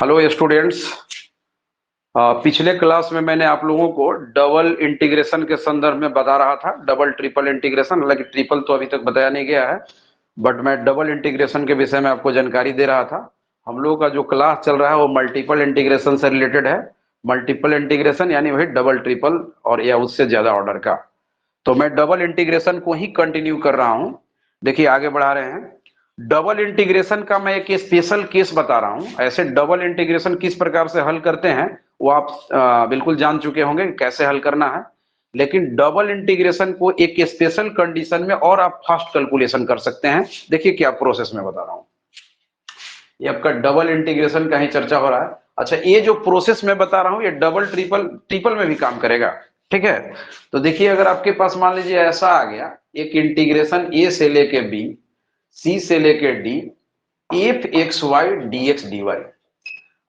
Hello students. पिछले class में मैंने आप लोगों को डबल इंटीग्रेशन के संदर्भ में बता रहा था, डबल ट्रिपल इंटीग्रेशन। हालांकि ट्रिपल तो अभी तक बताया नहीं गया है, बट मैं डबल इंटीग्रेशन के विषय में आपको जानकारी दे रहा था। हम लोगों का जो क्लास चल रहा है वो मल्टीपल इंटीग्रेशन से रिलेटेड है। मल्टीपल इंटीग्रेशन यानी वही डबल ट्रिपल और या उससे ज्यादा ऑर्डर का। तो मैं डबल इंटीग्रेशन को ही कंटिन्यू कर रहा हूं। देखिए आगे बढ़ा रहे हैं। डबल इंटीग्रेशन का मैं एक स्पेशल केस बता रहा हूं। ऐसे डबल इंटीग्रेशन किस प्रकार से हल करते हैं वो आप बिल्कुल जान चुके होंगे कैसे हल करना है। लेकिन डबल इंटीग्रेशन को एक स्पेशल कंडीशन में और आप फास्ट कैलकुलेशन कर सकते हैं। देखिए क्या प्रोसेस में बता रहा हूं। ये आपका डबल इंटीग्रेशन का ही चर्चा हो रहा है। अच्छा, ये जो प्रोसेस मैं बता रहा हूं ये डबल ट्रिपल ट्रिपल में भी काम करेगा। ठीक है, तो देखिए अगर आपके पास मान लीजिए ऐसा आ गया एक इंटीग्रेशन ए से लेके बी, सी से लेके D, F X Y D x D Y.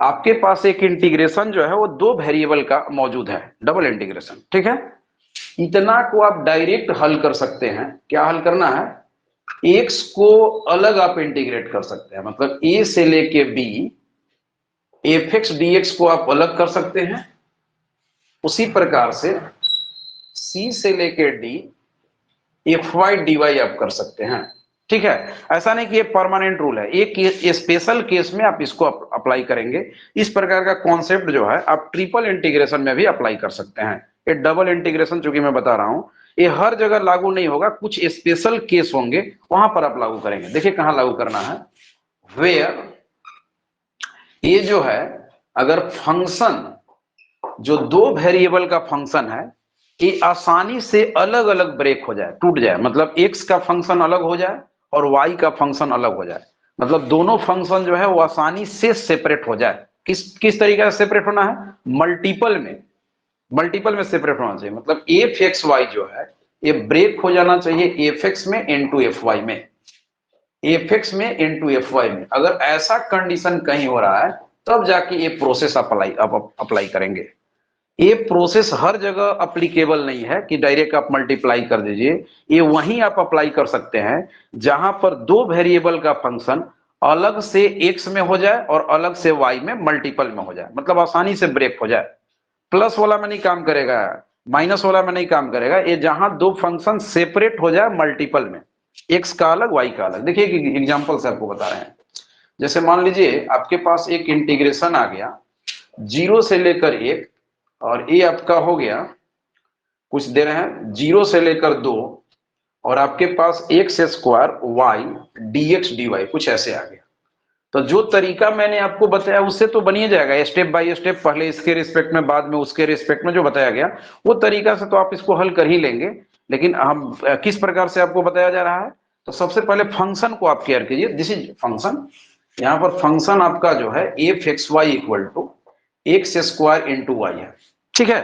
आपके पास एक इंटीग्रेशन जो है वो दो वेरिएबल का मौजूद है, डबल इंटीग्रेशन। ठीक है, इतना को आप डायरेक्ट हल कर सकते हैं। क्या हल करना है? एक्स को अलग आप इंटीग्रेट कर सकते हैं, मतलब ए से लेके B F X D X को आप अलग कर सकते हैं। उसी प्रकार से सी से लेके D F Y D Y आप कर सकते हैं। ठीक है, ऐसा नहीं कि ये परमानेंट रूल है, एक स्पेशल केस में आप इसको अप्लाई करेंगे। इस प्रकार का कॉन्सेप्ट जो है आप ट्रिपल इंटीग्रेशन में भी अप्लाई कर सकते हैं। ये डबल इंटीग्रेशन जो कि मैं बता रहा हूं ये हर जगह लागू नहीं होगा, कुछ स्पेशल केस होंगे वहां पर आप लागू करेंगे। देखिए कहां लागू करना है। वेयर ये जो है अगर फंक्शन जो दो वेरिएबल का फंक्शन है ये आसानी से अलग अलग ब्रेक हो जाए, टूट जाए, मतलब एक्स का फंक्शन अलग हो जाए और वाई का फंक्शन अलग हो जाए, मतलब दोनों फंक्शन जो है वो आसानी से सेपरेट हो जाए। किस किस तरीके से सेपरेट होना है? मल्टीपल में, मल्टीपल में सेपरेट होना चाहिए। मतलब एफ एक्स वाई जो है ये ब्रेक हो जाना चाहिए एफ एक्स में इनटू एफ वाई में, एफ एक्स में इनटू एफ वाई में। अगर ऐसा कंडीशन कहीं हो रहा है तब जाके ये प्रोसेस अप्लाई करेंगे। ये प्रोसेस हर जगह अप्लीकेबल नहीं है कि डायरेक्ट आप मल्टीप्लाई कर दीजिए। ये वहीं आप अप्लाई कर सकते हैं जहां पर दो वेरिएबल का फंक्शन अलग से एक्स में हो जाए और अलग से वाई में मल्टीपल में हो जाए, मतलब आसानी से ब्रेक हो जाए। प्लस वाला में नहीं काम करेगा, माइनस वाला में नहीं काम करेगा। ये जहां दो फंक्शन सेपरेट हो जाए मल्टीपल में, एक्स का अलग वाई का अलग। देखिए एक एग्जाम्पल से आपको बता रहे हैं। जैसे मान लीजिए आपके पास एक इंटीग्रेशन आ गया 0 से लेकर 1, और ये आपका हो गया कुछ दे रहे हैं 0 से लेकर 2, और आपके पास x square y D x D y कुछ ऐसे आ गया। तो जो तरीका मैंने आपको बताया उससे तो बनिए जाएगा, स्टेप बाय स्टेप, पहले इसके रिस्पेक्ट में बाद में उसके रिस्पेक्ट में जो बताया गया वो तरीका से तो आप इसको हल कर ही लेंगे। लेकिन हम किस प्रकार से आपको बताया जा रहा है, तो सबसे पहले फंक्शन को आप केयर कीजिए। This is function. यहाँ पर फंक्शन आपका जो है F X Y equal to X square into Y है। ठीक है,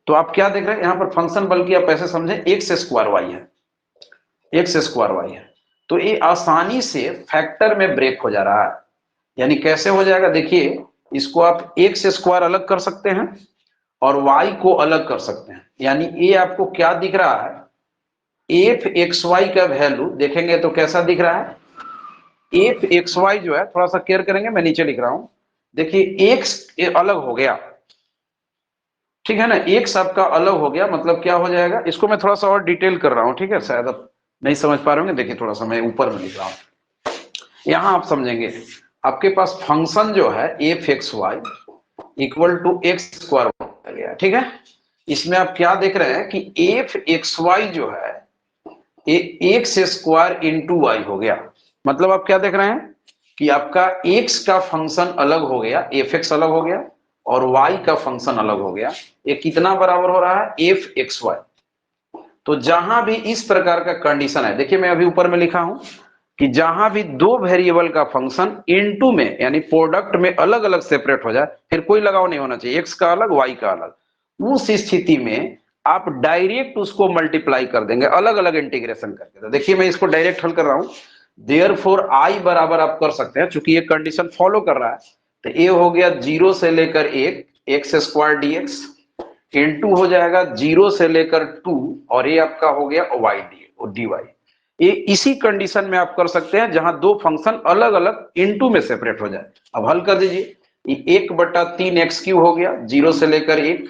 तो आप क्या देख रहे हैं यहाँ पर फंक्शन, बल्कि आप ऐसे समझें एक्स स्क्वायर वाई है, एक्स स्क्वायर वाई है। तो ये आसानी से फैक्टर में ब्रेक हो जा रहा है। यानी कैसे हो जाएगा? देखिए इसको आप एक्स स्क्वायर अलग कर सकते हैं और वाई को अलग कर सकते हैं। यानी ये आपको क्या दिख रहा है, एफ एक्स वाई का वैल्यू देखेंगे तो कैसा दिख रहा है? एफ एक्स वाई जो है, थोड़ा सा केयर करेंगे, मैं नीचे लिख रहा हूं। देखिए एक्स अलग हो गया, ठीक है ना, एक्स आपका अलग हो गया, मतलब क्या हो जाएगा? इसको मैं थोड़ा सा और डिटेल कर रहा हूं, ठीक है, शायद आप नहीं समझ पा रहे होंगे। देखिए थोड़ा सा मैं ऊपर में लिख रहा हूं, यहां आप समझेंगे। आपके पास फंक्शन जो है F X Y equal to X square हो गया, ठीक है। इसमें आप क्या देख रहे हैं कि एफ एक्स वाई जो है एक्स स्क्वायर इंटू वाई हो गया। मतलब आप क्या देख रहे हैं कि आपका एक्स का फंक्शन अलग हो गया, एफ एक्स अलग हो गया, और y का फंक्शन अलग हो गया। ये कितना बराबर हो रहा है? F X Y. तो जहां भी इस प्रकार का कंडीशन है, देखिए मैं अभी ऊपर में लिखा हूं कि जहां भी दो वेरिएबल का फंक्शन इनटू में यानी प्रोडक्ट में अलग अलग सेपरेट हो जाए, फिर कोई लगाव नहीं होना चाहिए, एक्स का अलग वाई का अलग, उस स्थिति में आप डायरेक्ट उसको मल्टीप्लाई कर देंगे अलग अलग इंटीग्रेशन करके। तो देखिए मैं इसको डायरेक्ट हल कर रहा हूं। देयरफॉर आई बराबर आप कर सकते हैं, चूंकि ये कंडीशन फॉलो कर रहा है। तो ये हो गया 0 से लेकर 1 x square D x, into हो जाएगा 0 से लेकर 2, और ये आपका हो गया वाई डी वाई। ये इसी कंडीशन में आप कर सकते हैं जहां दो फंक्शन अलग अलग इनटू में सेपरेट हो जाए। अब हल कर दीजिए। ये 1/3 एक्स क्यू हो गया 0 से लेकर 1,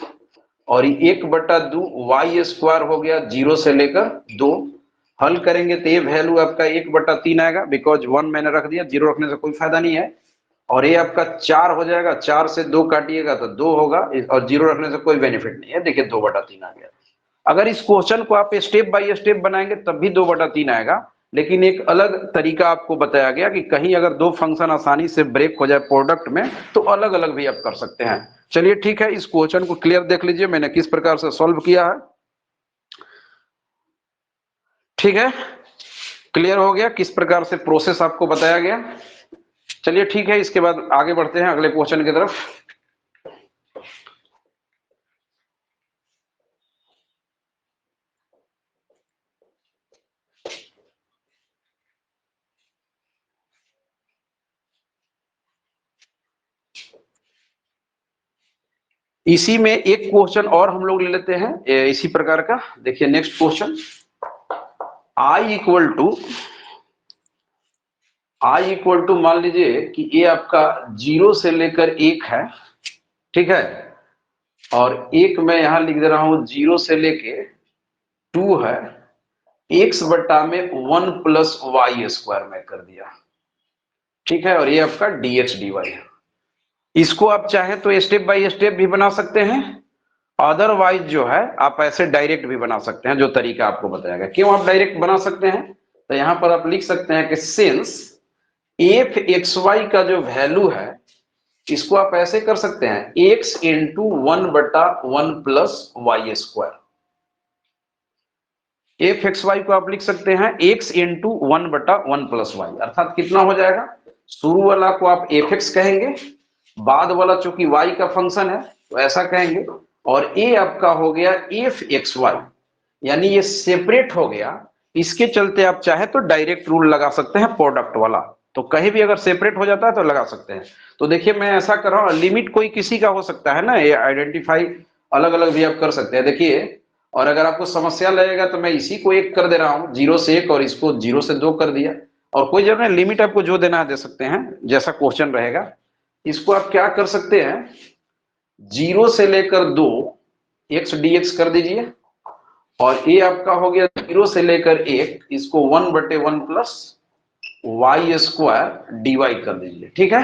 और ये 1/2 वाई स्क्वायर हो गया 0 से लेकर 2। हल करेंगे तो ये वैल्यू आपका 1/3 आएगा, बिकॉज 1 मैंने रख दिया, 0 रखने से कोई फायदा नहीं है। और ये आपका 4 हो जाएगा, 4 से 2 काटिएगा तो 2 होगा, और 0 रखने से कोई बेनिफिट नहीं है। देखिए 2/3 आ गया। अगर इस क्वेश्चन को आप स्टेप बाय स्टेप बनाएंगे तब भी 2/3 आएगा, लेकिन एक अलग तरीका आपको बताया गया कि कहीं अगर दो फंक्शन आसानी से ब्रेक हो जाए प्रोडक्ट में तो अलग अलग भी आप कर सकते हैं। चलिए ठीक है, इस क्वेश्चन को क्लियर देख लीजिए मैंने किस प्रकार से सॉल्व किया है। ठीक है, क्लियर हो गया किस प्रकार से प्रोसेस आपको बताया गया। चलिए ठीक है, इसके बाद आगे बढ़ते हैं अगले क्वेश्चन की तरफ। इसी में एक क्वेश्चन और हम लोग ले लेते हैं इसी प्रकार का। देखिए next question, I equal to मान लीजिए कि ये आपका 0 से लेकर 1 है, ठीक है, और एक मैं यहां लिख दे रहा हूं 0 से लेके 2 है, x बट्टा में 1 प्लस वाई स्क्वायर में कर दिया, ठीक है, और ये आपका dx dy है। इसको आप चाहे तो स्टेप बाय स्टेप भी बना सकते हैं, अदरवाइज जो है आप ऐसे डायरेक्ट भी बना सकते हैं, जो तरीका आपको बताया गया। क्यों आप डायरेक्ट बना सकते हैं, तो यहां पर आप लिख सकते हैं कि सिंस एफ एक्स वाई का जो वैल्यू है, इसको आप ऐसे कर सकते हैं x into 1/1 plus Y square. F X Y को आप लिख सकते हैं x इंटू 1/1 प्लस वाई, अर्थात कितना हो जाएगा, शुरू वाला को आप एफ एक्स कहेंगे, बाद वाला चूंकि y का फंक्शन है तो ऐसा कहेंगे, और a आपका हो गया एफ एक्स वाई, यानी ये सेपरेट हो गया। इसके चलते आप चाहे तो डायरेक्ट रूल लगा सकते हैं प्रोडक्ट वाला, तो कहीं भी अगर सेपरेट हो जाता है तो लगा सकते हैं। तो देखिए मैं ऐसा कर रहा हूं, लिमिट कोई किसी का हो सकता है ना, ये आइडेंटिफाई अलग अलग भी आप कर सकते हैं। देखिए, और अगर आपको समस्या लगेगा तो मैं इसी को 1 कर दे रहा हूं, 0 से 1, और इसको 0 से 2 कर दिया, और कोई जरूरत नहीं, लिमिट आपको जो देना है दे सकते हैं, जैसा क्वेश्चन रहेगा। इसको आप क्या कर सकते हैं, 0 से लेकर 2 एक्स dx कर दीजिए, और ये आपका हो गया 0 से लेकर 1, इसको 1/1 प्लस वाई स्क्वायर dy कर दीजिए, ठीक है।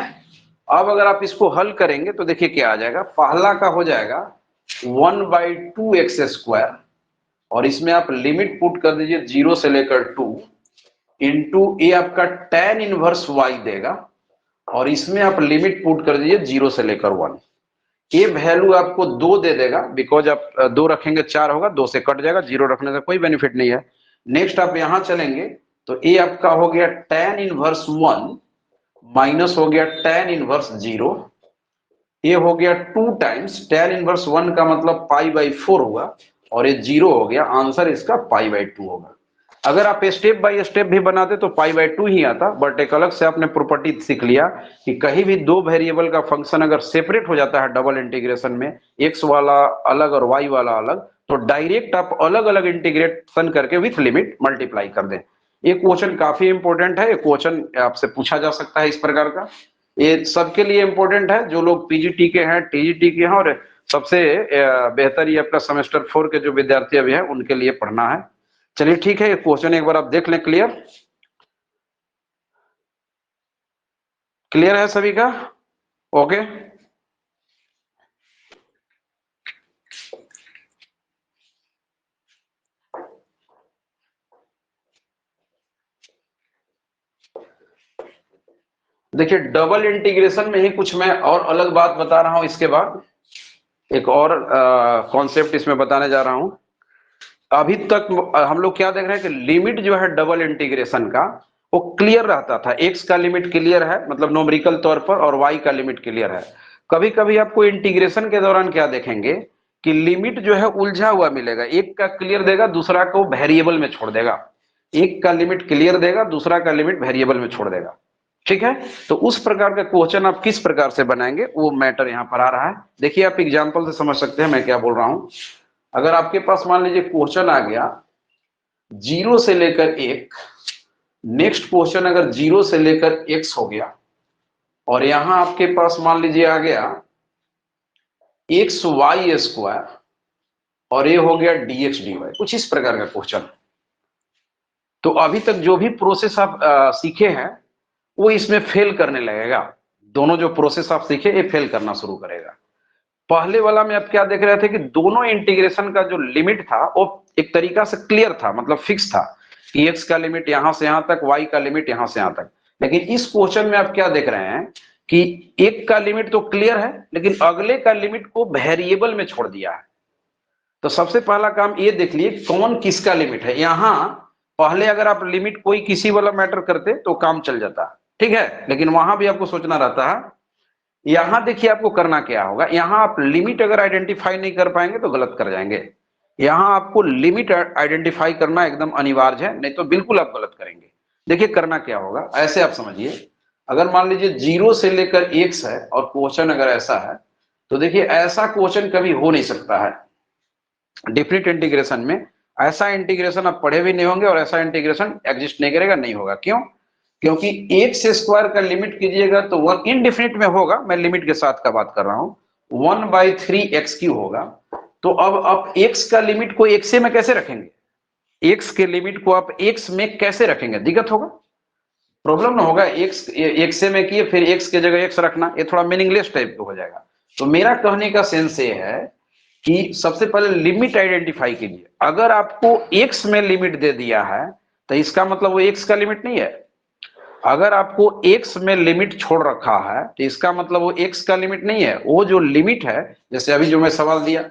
अब अगर आप इसको हल करेंगे तो देखिए क्या आ जाएगा, पहला का हो जाएगा 1/2 एक्स स्क्वायर, और इसमें आप लिमिट पुट कर दीजिए 0 से लेकर 2 इंटू ए आपका tan इनवर्स y देगा, और इसमें आप लिमिट पुट कर दीजिए 0 से लेकर 1। ये वैल्यू आपको 2 दे देगा, बिकॉज आप 2 रखेंगे 4 होगा, 2 से कट जाएगा, 0 रखने से कोई बेनिफिट नहीं है। नेक्स्ट आप यहां चलेंगे तो ये आपका हो गया tan इनवर्स 1 माइनस हो गया tan इनवर्स 0, ये हो गया 2 टाइम्स tan इनवर्स 1 का मतलब π/4 हुआ, और ये 0 हो गया, आंसर इसका π/2 होगा। अगर आप स्टेप बाय स्टेप भी बनाते तो π/2 ही आता, बट एक अलग से आपने प्रॉपर्टी सीख लिया कि कहीं भी दो वेरिएबल का फंक्शन अगर सेपरेट हो जाता है डबल इंटीग्रेशन में, x वाला अलग और y वाला अलग, तो डायरेक्ट आप अलग अलग इंटीग्रेशन करके विथ लिमिट मल्टीप्लाई कर दें। ये क्वेश्चन काफी इंपॉर्टेंट है, ये क्वेश्चन आपसे पूछा जा सकता है इस प्रकार का। ये सबके लिए इंपॉर्टेंट है, जो लोग पीजीटी के हैं, टीजीटी के हैं, और सबसे बेहतर ये आपका सेमेस्टर 4 के जो विद्यार्थी अभी हैं उनके लिए पढ़ना है। चलिए ठीक है, ये क्वेश्चन एक बार आप देख लें। क्लियर क्लियर है सभी का? ओके, देखिए डबल इंटीग्रेशन में ही कुछ मैं और अलग बात बता रहा हूं, इसके बाद एक और कॉन्सेप्ट इसमें बताने जा रहा हूं। अभी तक हम लोग क्या देख रहे हैं कि लिमिट जो है डबल इंटीग्रेशन का वो क्लियर रहता था, एक्स का लिमिट क्लियर है मतलब नोमरिकल तौर पर, और वाई का लिमिट क्लियर है। कभी कभी आपको इंटीग्रेशन के दौरान क्या देखेंगे कि लिमिट जो है उलझा हुआ मिलेगा, एक का क्लियर देगा दूसरा को वेरिएबल में छोड़ देगा, एक का लिमिट क्लियर देगा दूसरा का लिमिट वेरिएबल में छोड़ देगा, ठीक है। तो उस प्रकार का क्वेश्चन आप किस प्रकार से बनाएंगे वो मैटर यहां पर आ रहा है। देखिए आप एग्जांपल से समझ सकते हैं मैं क्या बोल रहा हूं। अगर आपके पास मान लीजिए क्वेश्चन आ गया 0 से लेकर 1, नेक्स्ट क्वेश्चन अगर 0 से लेकर x हो गया, और यहां आपके पास मान लीजिए आ गया एक्स वाई स्क्वायर और ये हो गया dx dy, कुछ इस प्रकार का क्वेश्चन। तो अभी तक जो भी प्रोसेस आप सीखे हैं वो इसमें फेल करने लगेगा। दोनों जो प्रोसेस आप सीखे ये फेल करना शुरू करेगा। पहले वाला में आप क्या देख रहे थे कि दोनों इंटीग्रेशन का जो लिमिट था वो एक तरीका से क्लियर था, मतलब फिक्स था कि x का लिमिट यहां से यहां तक, y का लिमिट यहां से यहां तक। लेकिन इस क्वेश्चन में आप क्या देख रहे हैं कि एक का लिमिट तो क्लियर है लेकिन अगले का लिमिट को वेरिएबल में छोड़ दिया है। तो सबसे पहला काम ये देख लिए कौन किसका लिमिट है। यहां पहले अगर आप लिमिट कोई किसी वाला मैटर करते तो काम चल जाता, ठीक है, लेकिन वहां भी आपको सोचना रहता है। यहां देखिए आपको करना क्या होगा, यहां आप लिमिट अगर आइडेंटिफाई नहीं कर पाएंगे तो गलत कर जाएंगे। यहां आपको लिमिट आइडेंटिफाई करना एकदम अनिवार्य है, नहीं तो बिल्कुल आप गलत करेंगे। देखिए करना क्या होगा, ऐसे आप समझिए, अगर मान लीजिए 0 से लेकर x है और क्वेश्चन अगर ऐसा है तो देखिए ऐसा क्वेश्चन कभी हो नहीं सकता है डिफरेंट इंटीग्रेशन में। ऐसा इंटीग्रेशन आप पढ़े भी नहीं होंगे और ऐसा इंटीग्रेशन एग्जिस्ट नहीं करेगा, नहीं होगा। क्यों? क्योंकि एक्स स्क्वायर का लिमिट कीजिएगा तो वन इनडिफिनिट में होगा, मैं लिमिट के साथ का बात कर रहा हूं, 1/3x³ होगा। तो अब आप x का लिमिट को x में कैसे रखेंगे, x के लिमिट को आप x में कैसे रखेंगे, दिक्कत होगा, प्रॉब्लम ना होगा। x में किए फिर x के जगह x रखना, ये थोड़ा मीनिंगलेस टाइप का हो जाएगा। तो मेरा कहने का सेंस ये है कि सबसे पहले लिमिट आइडेंटिफाई कीजिए। अगर आपको x में लिमिट दे दिया है तो इसका मतलब वो x का लिमिट नहीं है। अगर आपको x में लिमिट छोड़ रखा है तो इसका मतलब वो x का लिमिट नहीं है। वो जो लिमिट है, जैसे अभी जो मैं सवाल दिया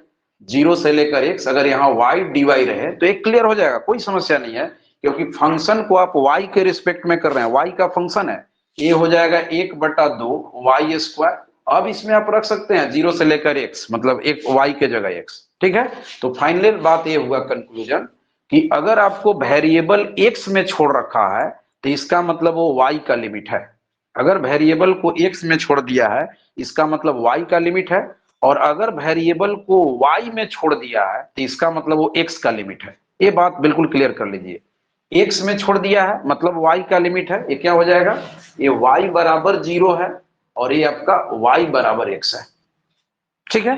0 से लेकर x, अगर यहाँ y dy रहे तो एक क्लियर हो जाएगा, कोई समस्या नहीं है। क्योंकि फंक्शन को आप y के रिस्पेक्ट में कर रहे हैं, y का फंक्शन है, ये हो जाएगा 1/2 y स्क्वायर। अब इसमें आप रख सकते हैं 0 से लेकर x, मतलब एक y के जगह x, ठीक है। तो फाइनल बात ये हुआ कंक्लूजन कि अगर आपको वेरिएबल x में छोड़ रखा है तो इसका मतलब वो y का लिमिट है। अगर वेरिएबल को x में छोड़ दिया है इसका मतलब y का लिमिट है, और अगर वेरिएबल को y में छोड़ दिया है तो इसका मतलब वो x का लिमिट है। ये बात बिल्कुल क्लियर कर लीजिए, x में छोड़ दिया है मतलब y का लिमिट है। ये क्या हो जाएगा, ये y बराबर 0 है और ये आपका y बराबर x है, ठीक है।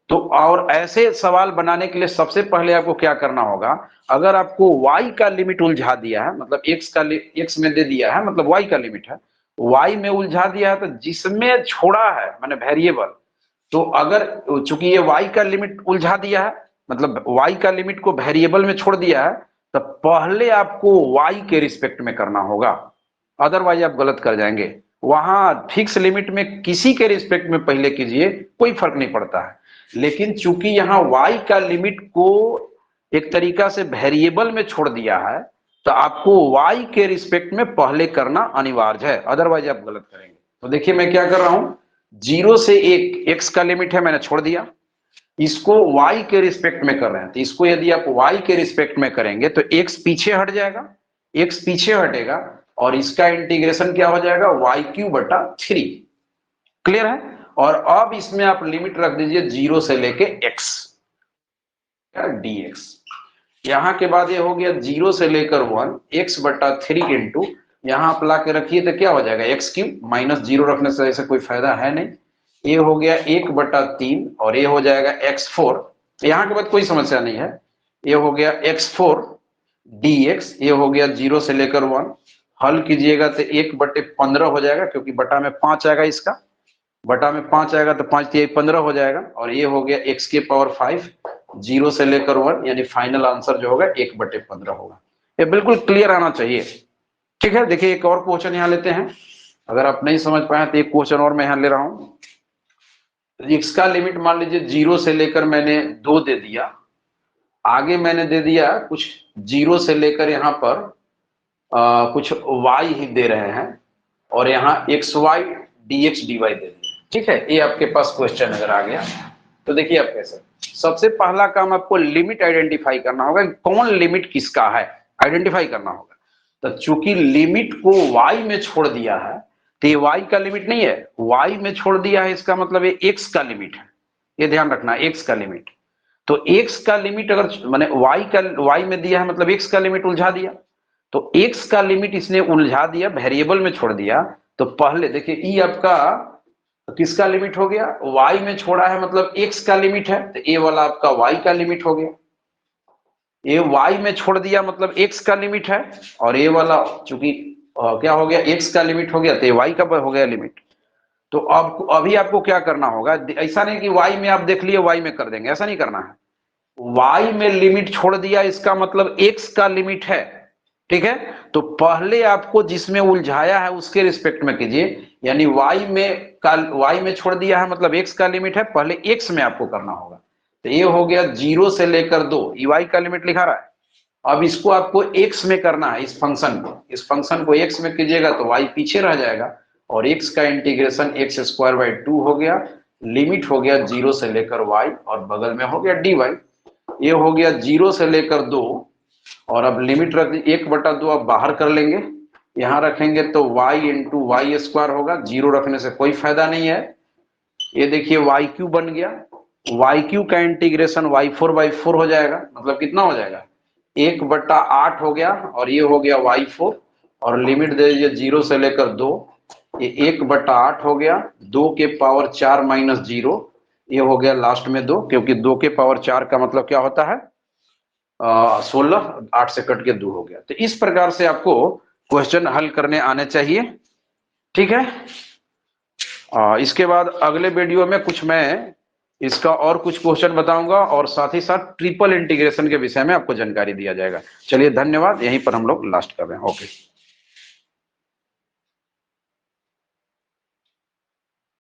तो और ऐसे सवाल बनाने के लिए सबसे पहले आपको क्या करना होगा, अगर आपको y का लिमिट उलझा दिया है, मतलब x में दे दिया है, मतलब y का लिमिट है, y में उलझा दिया है, तो जिसमें छोड़ा है माने वेरिएबल, तो अगर चूंकि ये y का लिमिट उलझा दिया है, मतलब y का लिमिट को वेरिएबल में छोड़ दिया है, तो पहले आपको y के रिस्पेक्ट में करना होगा, अदरवाइज आप गलत कर जाएंगे। वहां फिक्स लिमिट में किसी के रिस्पेक्ट में पहले कीजिए, कोई फर्क नहीं पड़ता है। लेकिन चूंकि यहाँ y का लिमिट को एक तरीका से वेरिएबल में छोड़ दिया है तो आपको y के रिस्पेक्ट में पहले करना अनिवार्य है, अदरवाइज आप गलत करेंगे। तो देखिए मैं क्या कर रहा हूं, 0 से 1 x का लिमिट है, मैंने छोड़ दिया, इसको y के रिस्पेक्ट में कर रहे हैं, तो इसको यदि आप y के रिस्पेक्ट में करेंगे तो x पीछे हट जाएगा, x पीछे हटेगा और इसका इंटीग्रेशन क्या हो जाएगा, y³/3। क्लियर है। और अब इसमें आप लिमिट रख दीजिए 0 से लेके x dx। यहां के बाद ये हो गया 0 से लेकर 1 x/3 इंटू, यहां आप ला के रखिए तो क्या हो जाएगा x³ माइनस 0 रखने से ऐसा कोई फायदा है नहीं। ये हो गया 1/3 और ये हो जाएगा x4, यहां के बाद कोई समस्या नहीं है। ये हो गया x4 dx, ये हो गया 0 से लेकर 1, हल कीजिएगा तो 1/15 हो जाएगा, क्योंकि बटा में 5 आएगा, इसका बटा में 5 आएगा तो 5 × 15 हो जाएगा। और ये हो गया x⁵ 0 से लेकर 1, यानी फाइनल आंसर जो होगा 1/15 होगा। ये बिल्कुल क्लियर आना चाहिए, ठीक है। देखिए एक और क्वेश्चन यहाँ लेते हैं, अगर आप नहीं समझ पाए तो एक क्वेश्चन और मैं यहाँ ले रहा हूं। x का लिमिट मान लीजिए 0 से लेकर मैंने 2 दे दिया, आगे मैंने दे दिया कुछ 0 से लेकर यहाँ पर कुछ y ही दे रहे हैं, और यहाँ xy dx dy दे दिया, ठीक है। ये आपके पास क्वेश्चन अगर आ गया तो देखिए आप कैसे, सबसे पहला काम आपको लिमिट आइडेंटिफाई करना होगा, कौन लिमिट किसका है आइडेंटिफाई करना होगा। तो चूंकि लिमिट को y में छोड़ दिया है तो ये y का लिमिट नहीं है, y में छोड़ दिया है इसका मतलब ये x का लिमिट है, ये ध्यान रखना, x का लिमिट। तो x का लिमिट अगर माने y में दिया है मतलब x का लिमिट उलझा दिया, तो x का लिमिट इसने उलझा दिया, वेरिएबल में छोड़ दिया, तो पहले देखिए ई आपका किसका लिमिट हो गया, y में छोड़ा है मतलब x का लिमिट है, तो ये वाला आपका y का लिमिट हो गया। ये y में छोड़ दिया मतलब x का लिमिट है, और ये वाला चूंकि क्या हो गया, x का लिमिट हो गया, तो ये y का हो गया लिमिट। तो अब अभी आपको क्या करना होगा, ऐसा नहीं कि y में आप देख लिए y में कर देंगे, ऐसा नहीं करना है। y में लिमिट छोड़ दिया इसका मतलब x का लिमिट है, ठीक है। तो पहले आपको जिसमें उलझाया है उसके रिस्पेक्ट में कीजिए, यानी y में छोड़ दिया है मतलब x का लिमिट है, पहले x में आपको करना होगा। तो ये हो गया 0 से लेकर 2, y का लिमिट लिखा रहा है। अब इसको आपको x में करना है, इस फंक्शन को x में कीजिएगा तो y पीछे रह जाएगा, और x का इंटीग्रेशन x स्क्वायर बाई 2 हो गया, लिमिट हो गया 0 से लेकर y, और बगल में हो गया dy। ये हो गया 0 से लेकर 2, और अब लिमिट रख 1/2 अब बाहर कर लेंगे, यहां रखेंगे तो y इंटू वाई स्क्वायर होगा, 0 रखने से कोई फायदा नहीं है। ये देखिए वाई क्यू बन गया, वाई क्यू का इंटीग्रेशन y4/4 हो जाएगा, मतलब कितना हो जाएगा 1/8 हो गया, और ये हो गया y4, और लिमिट दे दीजिए 0 से लेकर 2, ये 1/8 हो गया, 2 के पावर 4 माइनस 0, ये हो गया लास्ट में 2, क्योंकि 2 के पावर 4 का मतलब क्या होता है 16, 8 से कट के 2 हो गया। तो इस प्रकार से आपको क्वेश्चन हल करने आने चाहिए, ठीक है। इसके बाद अगले वीडियो में कुछ मैं इसका और कुछ क्वेश्चन बताऊंगा, और साथ ही साथ ट्रिपल इंटीग्रेशन के विषय में आपको जानकारी दिया जाएगा। चलिए धन्यवाद, यहीं पर हम लोग लास्ट कर रहे हैं। ओके।